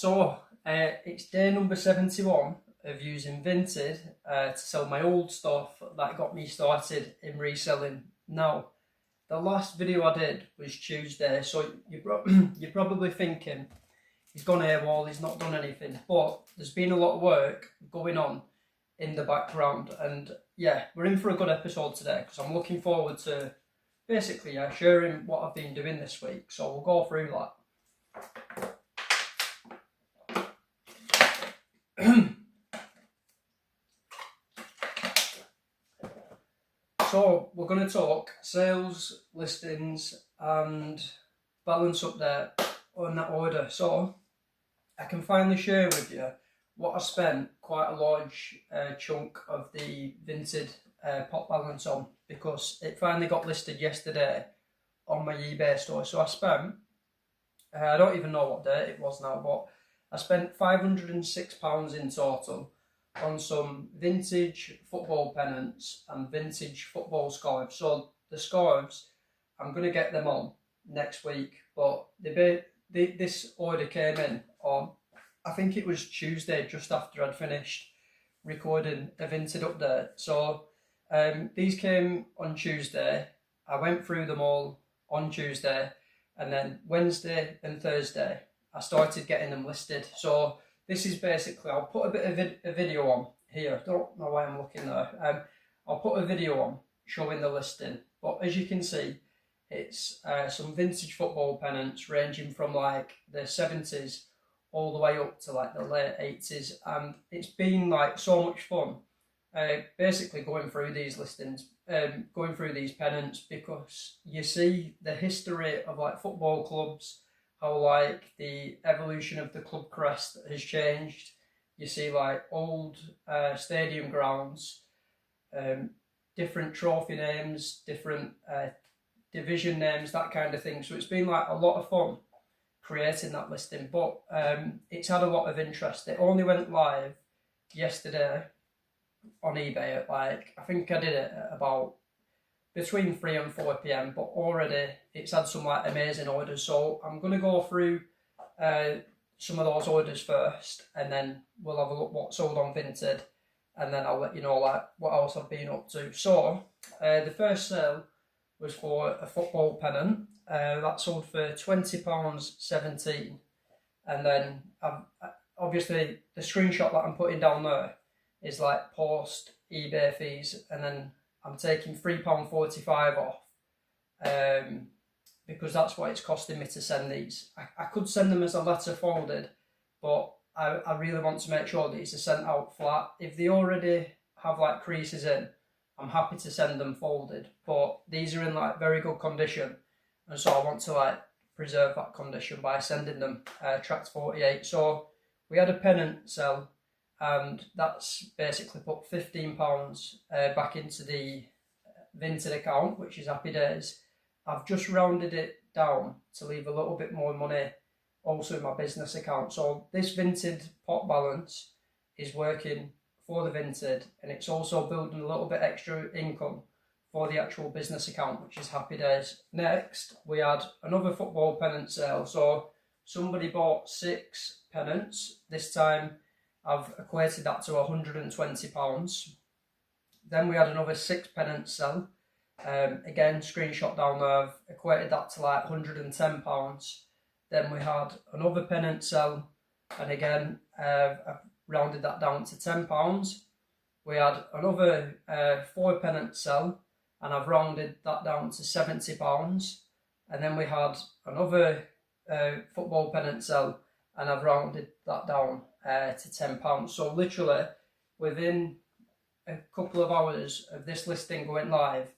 It's day number 71 of using Vinted to sell my old stuff that got me started in reselling. Now, the last video I did was Tuesday, so you're probably thinking he's gone AWOL, he's not done anything, but there's been a lot of work going on in the background, and yeah, we're in for a good episode today because I'm looking forward to basically sharing what I've been doing this week. So we'll go through that. So we're going to talk sales, listings and balance up there on that order. So I can finally share with you what I spent quite a large chunk of the Vinted pot balance on, because it finally got listed yesterday on my eBay store. So I spent, I don't even know what day it was now, but I spent £506 in total on some vintage football pennants and vintage football scarves. So the scarves, I'm going to get them on next week, but this order came in on, I think it was Tuesday, just after I'd finished recording a Vinted update. So these came on Tuesday. I went through them all on Tuesday, and then Wednesday and Thursday I started getting them listed. So this is basically, I'll put a bit of a video on here. Don't know why I'm looking there. I'll put a video on showing the listing. But as you can see, it's some vintage football pennants ranging from like the 70s all the way up to like the late 80s. And it's been like so much fun basically going through these listings, going through these pennants, because you see the history of like football clubs, how like the evolution of the club crest has changed. You see like old stadium grounds, different trophy names, different division names, that kind of thing. So it's been like a lot of fun creating that listing, but it's had a lot of interest. It only went live yesterday on eBay at like, I think I did it at about between 3 and 4 p.m, but already it's had some like amazing orders. So I'm going to go through some of those orders first, and then we'll have a look what sold on Vinted, and then I'll let you know like what else I've been up to. So the first sale was for a football pennant that sold for £20.17, and then obviously the screenshot that I'm putting down there is like post eBay fees, and then I'm taking £3.45 off because that's what it's costing me to send these. I could send them as a letter folded, but I really want to make sure that these are sent out flat. If they already have like creases in, I'm happy to send them folded, but these are in like very good condition, and so I want to like preserve that condition by sending them tracked 48. So we had a pennant sell, and that's basically put £15 back into the Vinted account, which is happy days. I've just rounded it down to leave a little bit more money also in my business account. So this Vinted pot balance is working for the Vinted, and it's also building a little bit extra income for the actual business account, which is happy days. Next, we had another football pennant sale. So somebody bought 6 pennants. This time I've equated that to £120. Then we had another 6 pennants sell. Again, screenshot down there, I've equated that to like £110. Then we had another pennant sell, and again, I've rounded that down to £10. We had another 4 pennant sell, and I've rounded that down to £70. And then we had another football pennant sell, and I've rounded that down to £10. So literally within a couple of hours of this listing going live,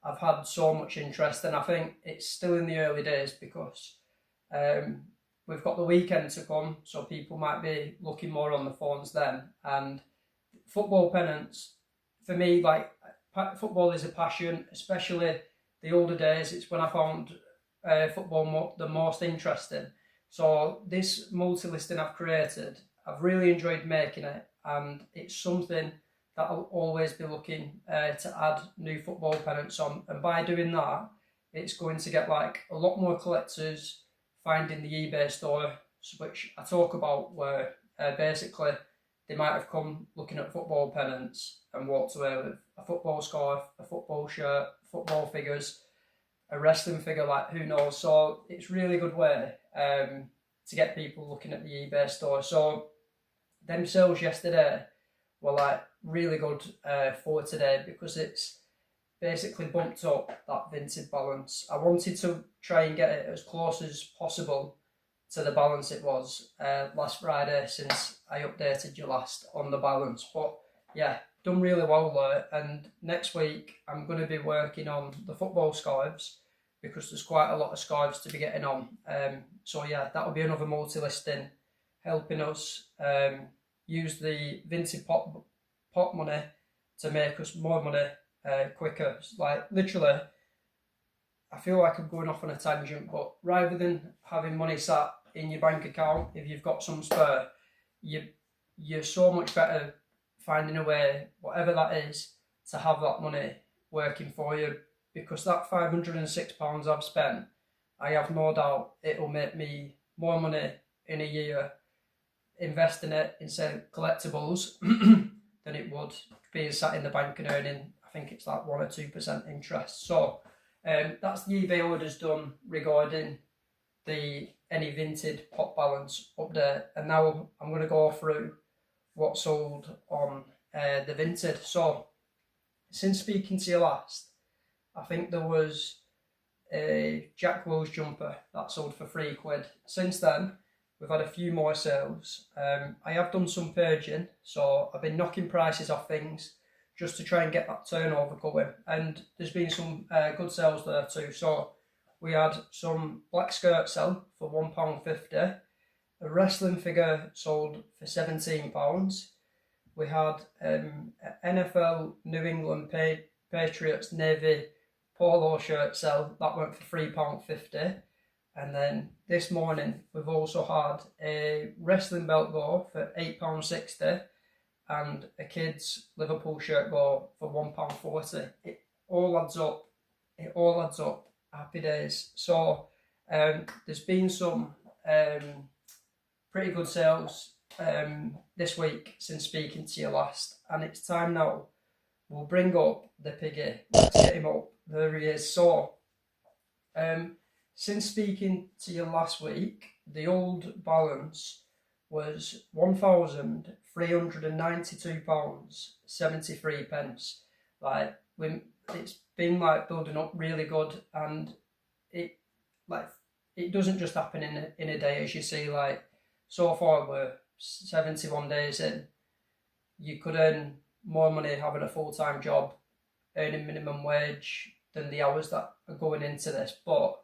I've had so much interest, and I think it's still in the early days because we've got the weekend to come, so people might be looking more on the phones then. And football pennants, for me, like football is a passion, especially the older days. It's when I found football the most interesting. So this multi-listing I've created, I've really enjoyed making it, and it's something that I'll always be looking to add new football pennants on. And by doing that, it's going to get like a lot more collectors finding the eBay store which I talk about, where basically they might have come looking at football pennants and walked away with a football scarf, a football shirt, football figures, a wrestling figure, like who knows. So it's really good way to get people looking at the eBay store. So them sales yesterday were like really good for today, because it's basically bumped up that Vinted balance. I wanted to try and get it as close as possible to the balance it was last Friday, since I updated you last on the balance. But yeah, done really well there. And next week I'm going to be working on the football scarves, because there's quite a lot of scarves to be getting on. So yeah, that'll be another multi-listing helping us use the Vinted pot money to make us more money quicker. Like literally, I feel like I'm going off on a tangent, but rather than having money sat in your bank account, if you've got some spare, you're so much better finding a way, whatever that is, to have that money working for you. Because that £506 I've spent, I have no doubt it'll make me more money in a year investing it in, say, collectibles than it would being sat in the bank and earning, I think it's like 1 or 2% interest. So that's the eBay orders done regarding any Vinted pot balance update. And now I'm going to go through what sold on the Vinted. So since speaking to you last, I think there was a Jack Wills jumper that sold for £3. Since then, we've had a few more sales. I have done some purging, so I've been knocking prices off things just to try and get that turnover going. And there's been some good sales there too. So we had some black skirt sell for £1.50. A wrestling figure sold for £17. We had NFL New England Patriots Navy polo shirt sell, that went for £3.50. And then this morning we've also had a wrestling belt go for £8.60 and a kids Liverpool shirt go for £1.40. It all adds up. It all adds up. Happy days. So there's been some pretty good sales this week since speaking to you last, and it's time now. We'll bring up the piggy. Let's get him up. There he is. So, since speaking to you last week, the old balance was £1,392.73. Like it's been like building up really good, and it doesn't just happen in a day, as you see. Like so far we're 71 days in. You could earn more money having a full-time job, earning minimum wage, than the hours that are going into this. But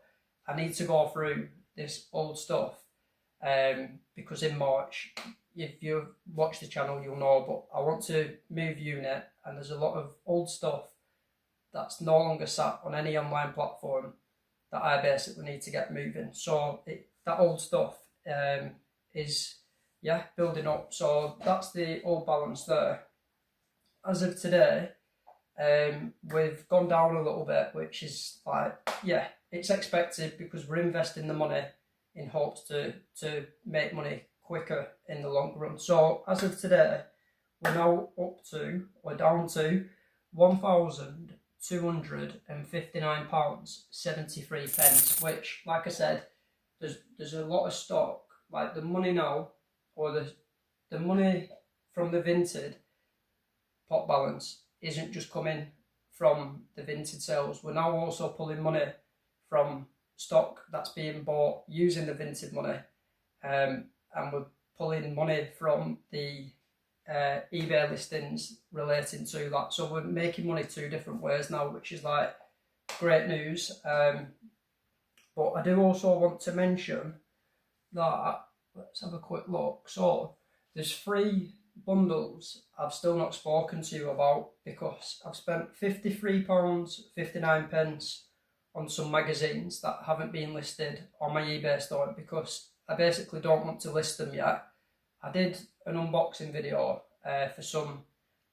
I need to go through this old stuff because in March, if you watch the channel, you'll know, but I want to move unit, and there's a lot of old stuff that's no longer sat on any online platform that I basically need to get moving. So that old stuff is building up. So that's the old balance there. As of today, we've gone down a little bit, which is it's expected, because we're investing the money in hopes to make money quicker in the long run. So as of today, we're now down to £1,259.73, which, like I said, there's a lot of stock. Like the money now, or the money from the Vinted pot balance isn't just coming from the Vinted sales. We're now also pulling money from stock that's being bought using the Vinted money, and we're pulling money from the eBay listings relating to that. So we're making money two different ways now, which is like great news. But I do also want to mention that, let's have a quick look. So there's 3 bundles I've still not spoken to you about, because I've spent £53.59 on some magazines that haven't been listed on my eBay store, because I basically don't want to list them yet. I did an unboxing video for some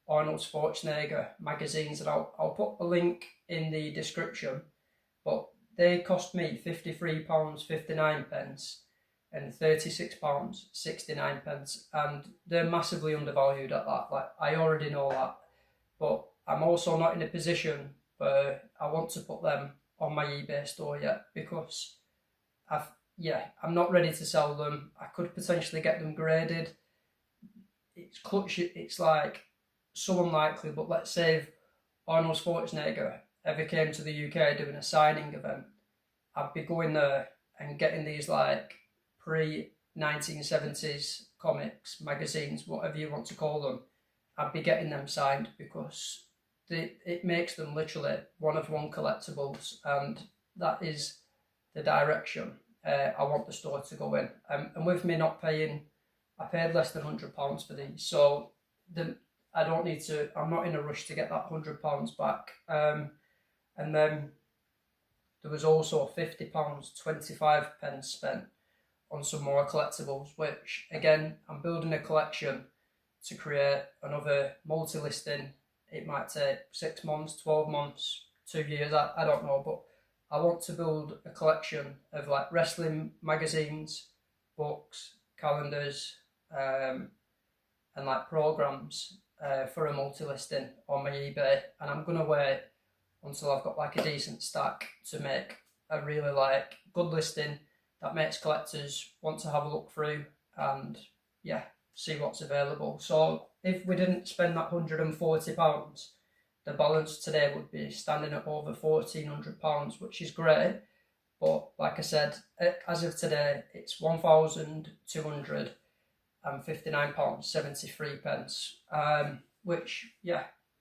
Arnold Schwarzenegger magazines, and I'll put a link in the description, but they cost me £53.59, and £36.69, and they're massively undervalued at that. Like, I already know that, but I'm also not in a position where I want to put them on my eBay store yet, because I'm not ready to sell them. I could potentially get them graded. It's like so unlikely, but let's say if Arnold Schwarzenegger ever came to the UK doing a signing event, I'd be going there and getting these like pre-1970s comics, magazines, whatever you want to call them. I'd be getting them signed, because it makes them literally one of one collectibles, and that is the direction I want the store to go in. And with me not paying, I paid less than £100 for these, so I don't need to. I'm not in a rush to get that £100 back. And then there was also £50.25 spent on some more collectibles, which again, I'm building a collection to create another multi-listing. It might take 6 months, 12 months, 2 years, I don't know, but I want to build a collection of like wrestling magazines, books, calendars, and like programs for a multi-listing on my eBay, and I'm gonna wait until I've got like a decent stack to make a really like good listing that makes collectors want to have a look through and see what's available. So if we didn't spend that £140, the balance today would be standing at over £1,400, which is great. But like I said, as of today, it's £1,259.73, which,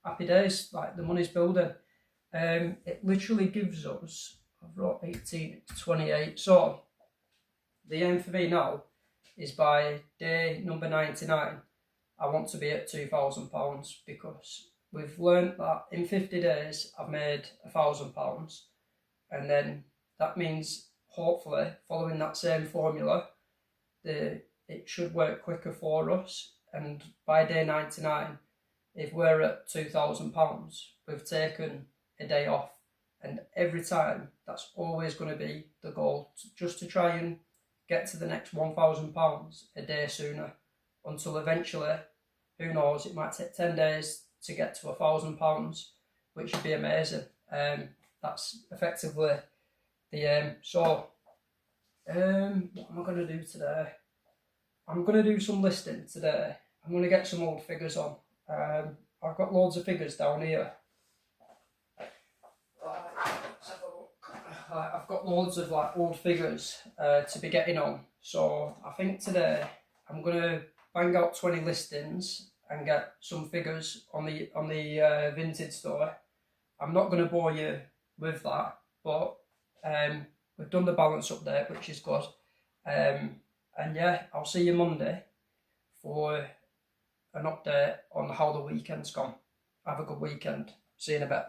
happy days, like the money's building. It literally gives us, I've wrote 18 to 28, so the aim for me now is by day number 99, I want to be at £2,000, because we've learned that in 50 days I've made £1,000, and then that means hopefully following that same formula, it should work quicker for us, and by day 99, if we're at £2,000, we've taken a day off, and every time that's always going to be the goal, just to try and get to the next £1,000 a day sooner, until eventually, who knows, it might take 10 days to get to £1,000, which would be amazing. That's effectively the aim. So what am I going to do today? I'm going to do some listing today. I'm going to get some old figures on. I've got loads of figures down here. Let's have a look. I've got loads of like old figures to be getting on. So I think today I'm going to bang out 20 listings and get some figures on the Vinted store. I'm not going to bore you with that, but we've done the balance update, which is good. And I'll see you Monday for an update on how the weekend's gone. Have a good weekend. See you in a bit.